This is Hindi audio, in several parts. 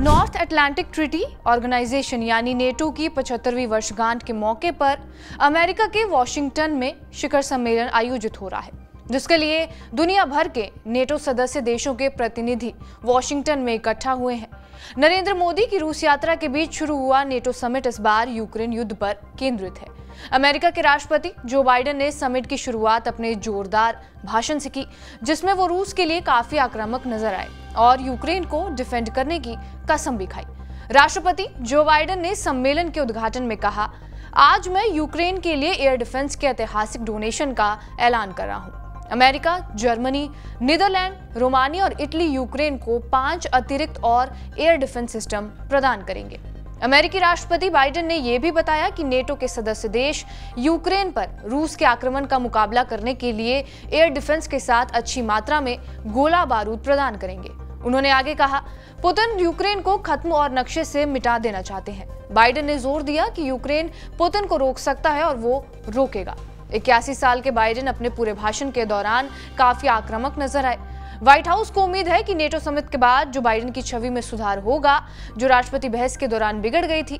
नॉर्थ अटलांटिक ट्रीटी ऑर्गेनाइजेशन यानी नेटो की 75वीं वर्षगांठ के मौके पर अमेरिका के वॉशिंगटन में शिखर सम्मेलन आयोजित हो रहा है, जिसके लिए दुनिया भर के नेटो सदस्य देशों के प्रतिनिधि वॉशिंगटन में इकट्ठा हुए हैं। नरेंद्र मोदी की रूस यात्रा के बीच शुरू हुआ नेटो समिट इस बार यूक्रेन युद्ध पर केंद्रित है। अमेरिका के राष्ट्रपति जो बाइडेन ने समिट की शुरुआत अपने जोरदार भाषण से की, जिसमें वो रूस के लिए काफी आक्रामक नजर आए और यूक्रेन को डिफेंड करने की कसम भी खाई। राष्ट्रपति जो बाइडेन ने सम्मेलन के उद्घाटन में कहा, आज मैं यूक्रेन के लिए एयर डिफेंस के ऐतिहासिक डोनेशन का ऐलान कर रहा हूं। अमेरिका, जर्मनी, नीदरलैंड, रोमानिया और इटली यूक्रेन को 5 अतिरिक्त और एयर डिफेंस सिस्टम प्रदान करेंगे। अमेरिकी राष्ट्रपति बाइडेन ने यह भी बताया कि नेटो के सदस्य देश यूक्रेन पर रूस के आक्रमण का मुकाबला करने के लिए एयर डिफेंस के साथ अच्छी मात्रा में गोला बारूद प्रदान करेंगे। उन्होंने आगे कहा, पुतिन यूक्रेन को खत्म और नक्शे से मिटा देना चाहते हैं। बाइडेन ने जोर दिया कि यूक्रेन पुतिन को रोक सकता है और वो रोकेगा। 81 साल के बाइडेन अपने पूरे भाषण के दौरान काफी आक्रामक नजर आए। व्हाइट हाउस को उम्मीद है कि नेटो समिट के बाद जो बाइडेन की छवि में सुधार होगा, जो राष्ट्रपति बहस के दौरान बिगड़ गई थी।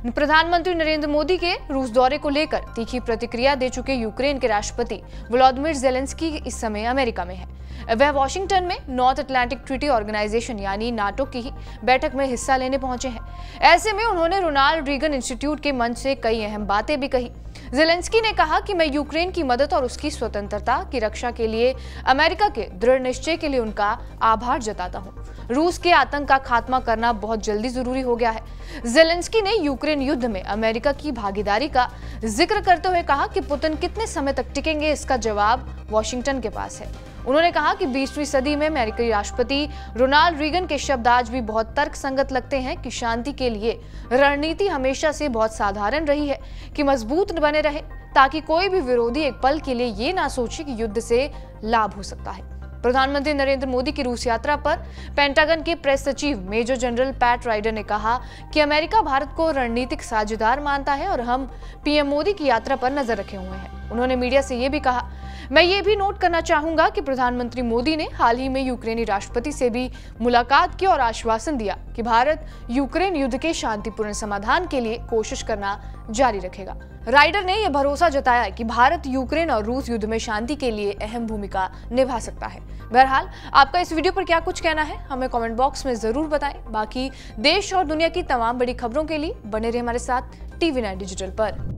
प्रधानमंत्री नरेंद्र मोदी के रूस दौरे को लेकर तीखी प्रतिक्रिया दे चुके यूक्रेन के राष्ट्रपति वोलोदिमीर ज़ेलेंस्की इस समय अमेरिका में है। वह वॉशिंगटन में नॉर्थ अटलांटिक ट्रीटी ऑर्गेनाइजेशन यानी नाटो की ही बैठक में हिस्सा लेने पहुंचे हैं। ऐसे में उन्होंने रोनाल्ड रीगन इंस्टीट्यूट के मंच से कई अहम बातें भी कही। ज़ेलेंस्की ने कहा कि मैं यूक्रेन की मदद और उसकी स्वतंत्रता की रक्षा के लिए अमेरिका के दृढ़ निश्चय के लिए उनका आभार जताता हूं। रूस के आतंक का खात्मा करना बहुत जल्दी जरूरी हो गया है। ज़ेलेंस्की ने यूक्रेन युद्ध में अमेरिका की भागीदारी का जिक्र करते हुए कहा कि पुतिन कितने समय तक टिकेंगे, इसका जवाब वॉशिंगटन के पास है। उन्होंने कहा कि 20वीं सदी में अमेरिकी राष्ट्रपति रोनाल्ड रीगन के शब्द आज भी बहुत तर्कसंगत लगते हैं कि शांति के लिए रणनीति हमेशा से बहुत साधारण रही है कि मजबूत बने रहे, ताकि कोई भी विरोधी एक पल के लिए ये ना सोचे कि युद्ध से लाभ हो सकता है। प्रधानमंत्री नरेंद्र मोदी की रूस यात्रा पर पेंटागन के प्रेस सचिव मेजर जनरल पैट राइडर ने कहा कि अमेरिका भारत को रणनीतिक साझेदार मानता है और हम पीएम मोदी की यात्रा पर नजर रखे हुए हैं। उन्होंने मीडिया से ये भी कहा, मैं ये भी नोट करना चाहूंगा कि प्रधानमंत्री मोदी ने हाल ही में यूक्रेनी राष्ट्रपति से भी मुलाकात की और आश्वासन दिया कि भारत यूक्रेन युद्ध के शांतिपूर्ण समाधान के लिए कोशिश करना जारी रखेगा। राइडर ने यह भरोसा जताया कि भारत यूक्रेन और रूस युद्ध में शांति के लिए अहम भूमिका निभा सकता है। बहरहाल, आपका इस वीडियो पर क्या कुछ कहना है, हमें कमेंट बॉक्स में जरूर बताएं। बाकी देश और दुनिया की तमाम बड़ी खबरों के लिए बने रहे हमारे साथ TV9 डिजिटल पर।